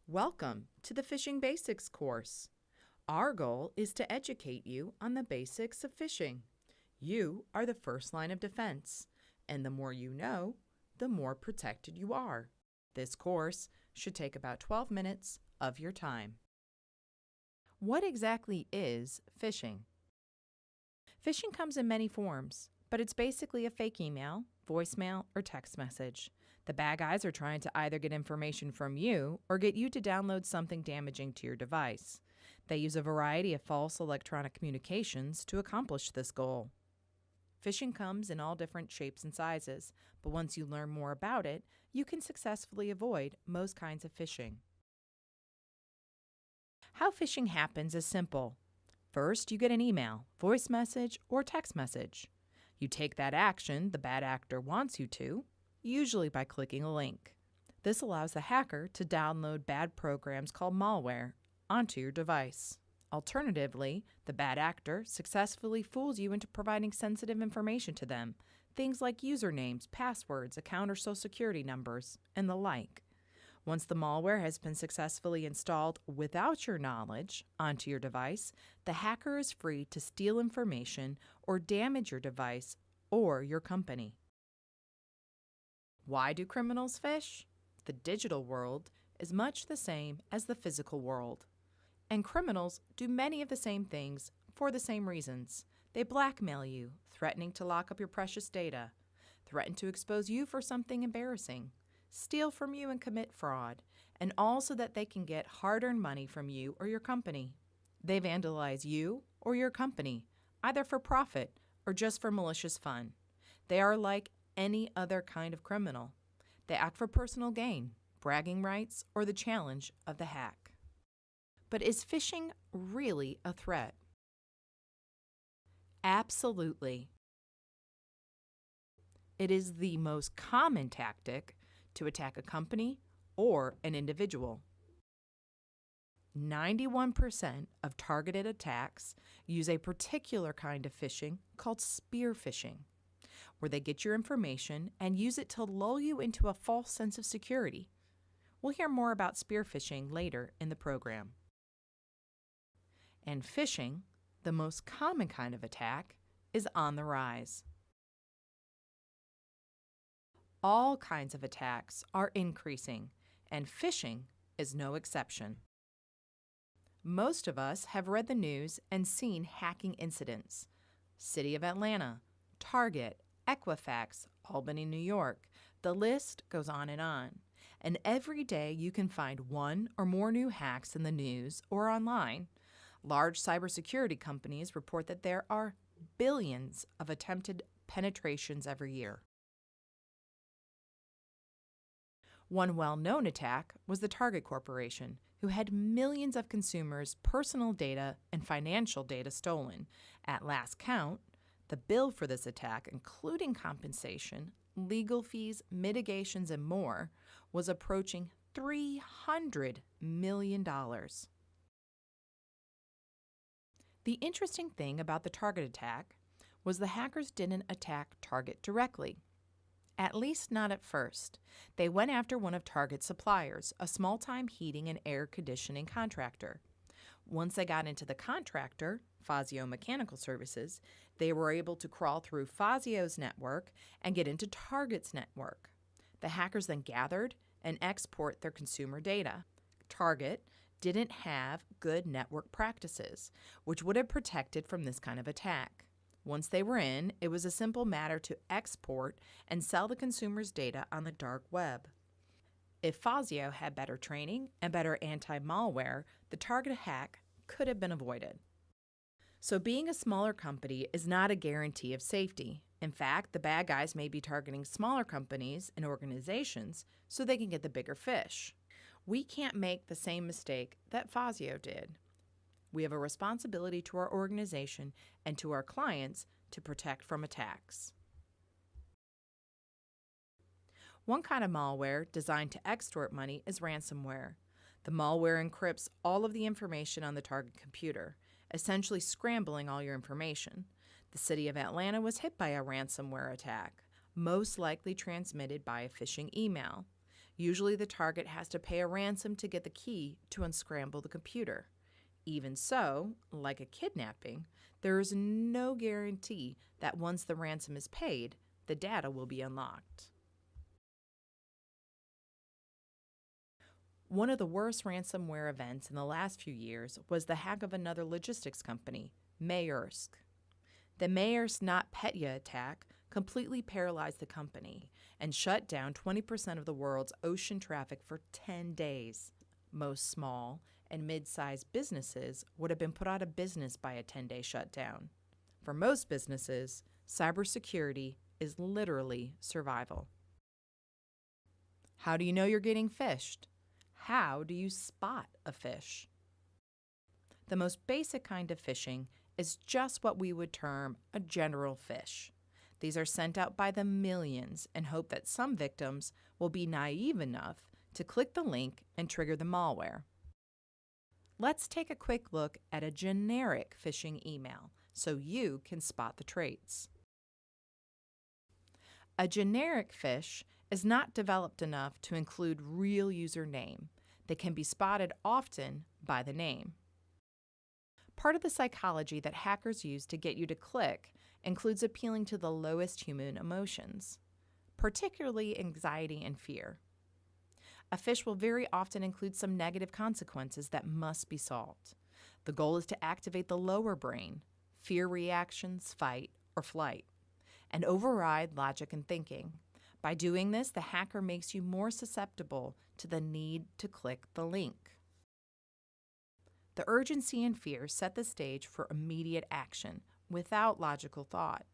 Welcome to the Phishing Basics course. Our goal is to educate you on the basics of phishing. You are the first line of defense, and the more you know, the more protected you are. This course should take about 12 minutes of your time. What exactly is phishing? Phishing comes in many forms, but it's basically a fake email, voicemail, or text message. The bad guys are trying to either get information from you or get you to download something damaging to your device. They use a variety of false electronic communications to accomplish this goal. Phishing comes in all different shapes and sizes, but once you learn more about it, you can successfully avoid most kinds of phishing. How phishing happens is simple. First, you get an email, voice message, or text message. You take that action the bad actor wants you to, usually by clicking a link. This allows the hacker to download bad programs called malware onto your device. Alternatively, the bad actor successfully fools you into providing sensitive information to them, things like usernames, passwords, account or social security numbers, and the like. Once the malware has been successfully installed without your knowledge onto your device, the hacker is free to steal information or damage your device or your company. Why do criminals phish? The digital world is much the same as the physical world, and criminals do many of the same things for the same reasons. They blackmail you, threatening to lock up your precious data, threaten to expose you for something embarrassing, steal from you and commit fraud, and all so that they can get hard-earned money from you or your company. They vandalize you or your company, either for profit or just for malicious fun. They are like any other kind of criminal. They act for personal gain, bragging rights, or the challenge of the hack. But is phishing really a threat? Absolutely. It is the most common tactic to attack a company or an individual. 91% of targeted attacks use a particular kind of phishing called spearphishing, where they get your information and use it to lull you into a false sense of security. We'll hear more about spearphishing later in the program. And phishing, the most common kind of attack, is on the rise. All kinds of attacks are increasing, and phishing is no exception. Most of us have read the news and seen hacking incidents. City of Atlanta, Target, Equifax, Albany, New York. The list goes on. And every day you can find one or more new hacks in the news or online. Large cybersecurity companies report that there are billions of attempted penetrations every year. One well-known attack was the Target Corporation, who had millions of consumers' personal data and financial data stolen. At last count, the bill for this attack, including compensation, legal fees, mitigations, and more, was approaching $300 million. The interesting thing about the Target attack was the hackers didn't attack Target directly. At least not at first. They went after one of Target's suppliers, a small-time heating and air conditioning contractor. Once they got into the contractor, Fazio Mechanical Services, they were able to crawl through Fazio's network and get into Target's network. The hackers then gathered and export their consumer data. Target didn't have good network practices, which would have protected from this kind of attack. Once they were in, it was a simple matter to export and sell the consumer's data on the dark web. If Fazio had better training and better anti-malware, the Target hack could have been avoided. So being a smaller company is not a guarantee of safety. In fact, the bad guys may be targeting smaller companies and organizations so they can get the bigger fish. We can't make the same mistake that Fazio did. We have a responsibility to our organization and to our clients to protect from attacks. One kind of malware designed to extort money is ransomware. The malware encrypts all of the information on the target computer, essentially scrambling all your information. The city of Atlanta was hit by a ransomware attack, most likely transmitted by a phishing email. Usually the target has to pay a ransom to get the key to unscramble the computer. Even so, like a kidnapping, there is no guarantee that once the ransom is paid, the data will be unlocked. One of the worst ransomware events in the last few years was the hack of another logistics company, Maersk. The Maersk NotPetya attack completely paralyzed the company and shut down 20% of the world's ocean traffic for 10 days. Most small and mid-sized businesses would have been put out of business by a 10-day shutdown. For most businesses, cybersecurity is literally survival. How do you know you're getting phished? How do you spot a phish? The most basic kind of phishing is just what we would term a general phish. These are sent out by the millions in hope that some victims will be naive enough to click the link and trigger the malware. Let's take a quick look at a generic phishing email so you can spot the traits. A generic phish is not developed enough to include real user name. They can be spotted often by the name. Part of the psychology that hackers use to get you to click includes appealing to the lowest human emotions, particularly anxiety and fear. A phish will very often include some negative consequences that must be solved. The goal is to activate the lower brain, fear reactions, fight, or flight, and override logic and thinking. By doing this, the hacker makes you more susceptible to the need to click the link. The urgency and fear set the stage for immediate action without logical thought.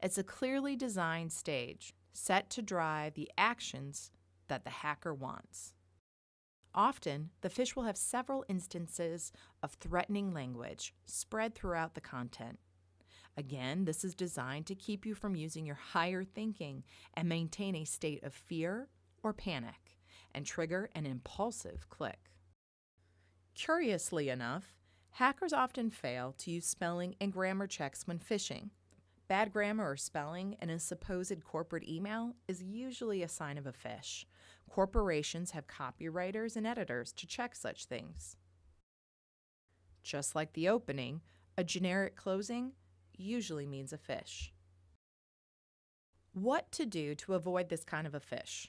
It's a clearly designed stage set to drive the actions that the hacker wants. Often, the phish will have several instances of threatening language spread throughout the content. Again, this is designed to keep you from using your higher thinking and maintain a state of fear or panic and trigger an impulsive click. Curiously enough, hackers often fail to use spelling and grammar checks when phishing. Bad grammar or spelling in a supposed corporate email is usually a sign of a phish. Corporations have copywriters and editors to check such things. Just like the opening, a generic closing usually means a phish. What to do to avoid this kind of a phish?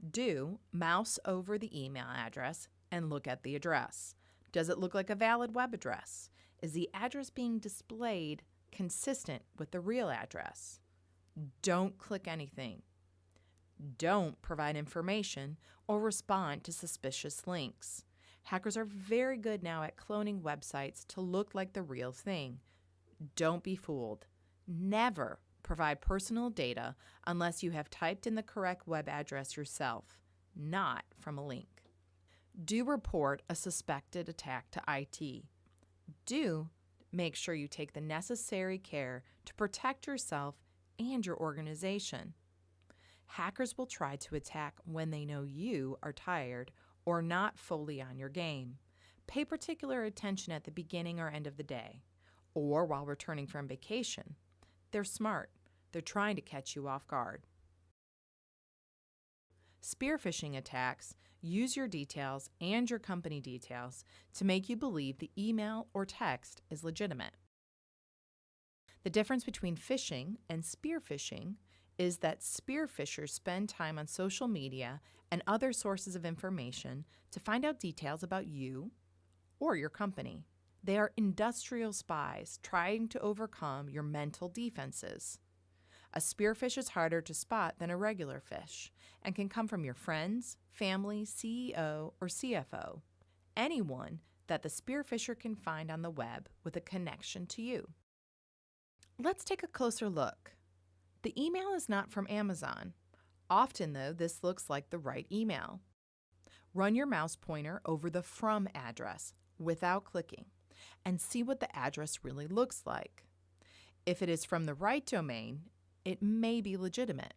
Do mouse over the email address and look at the address. Does it look like a valid web address? Is the address being displayed consistent with the real address? Don't click anything. Don't provide information or respond to suspicious links. Hackers are very good now at cloning websites to look like the real thing. Don't be fooled. Never provide personal data unless you have typed in the correct web address yourself, not from a link. Do report a suspected attack to IT. Do make sure you take the necessary care to protect yourself and your organization. Hackers will try to attack when they know you are tired or not fully on your game. Pay particular attention at the beginning or end of the day, or while returning from vacation. They're smart. They're trying to catch you off guard. Spearphishing attacks use your details and your company details to make you believe the email or text is legitimate. The difference between phishing and spearphishing is that spearphishers spend time on social media and other sources of information to find out details about you or your company. They are industrial spies trying to overcome your mental defenses. A spearphish is harder to spot than a regular phish and can come from your friends, family, CEO, or CFO, anyone that the spearphisher can find on the web with a connection to you. Let's take a closer look. The email is not from Amazon. Often, though, this looks like the right email. Run your mouse pointer over the from address without clicking and see what the address really looks like. If it is from the right domain, it may be legitimate.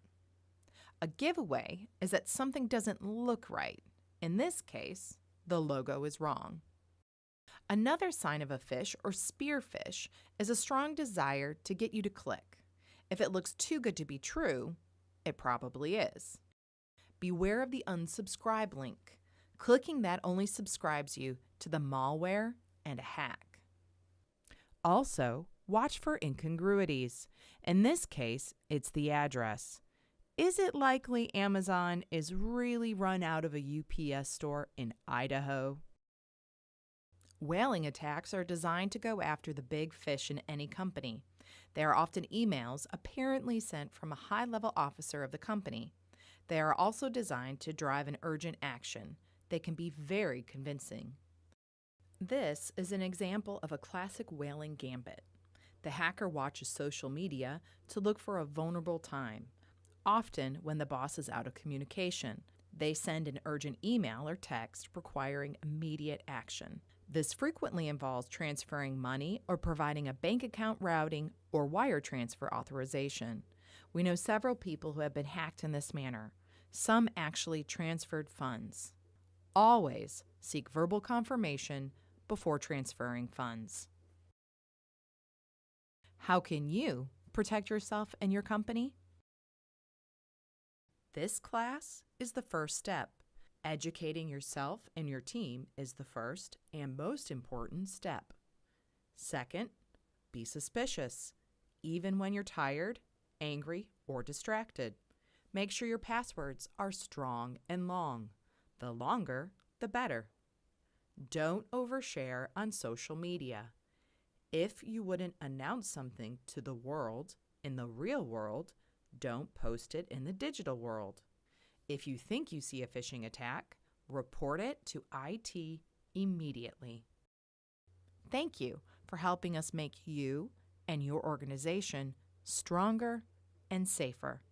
A giveaway is that something doesn't look right. In this case, the logo is wrong. Another sign of a phish or spearphish is a strong desire to get you to click. If it looks too good to be true, it probably is. Beware of the unsubscribe link. Clicking that only subscribes you to the malware and a hack. Also, watch for incongruities. In this case, it's the address. Is it likely Amazon is really run out of a UPS store in Idaho? Whaling attacks are designed to go after the big fish in any company. They are often emails apparently sent from a high-level officer of the company. They are also designed to drive an urgent action. They can be very convincing. This is an example of a classic whaling gambit. The hacker watches social media to look for a vulnerable time, often when the boss is out of communication. They send an urgent email or text requiring immediate action. This frequently involves transferring money or providing a bank account routing or wire transfer authorization. We know several people who have been hacked in this manner. Some actually transferred funds. Always seek verbal confirmation before transferring funds. How can you protect yourself and your company? This class is the first step. Educating yourself and your team is the first and most important step. Second, be suspicious, even when you're tired, angry, or distracted. Make sure your passwords are strong and long. The longer, the better. Don't overshare on social media. If you wouldn't announce something to the world in the real world, don't post it in the digital world. If you think you see a phishing attack, report it to IT immediately. Thank you for helping us make you and your organization stronger and safer.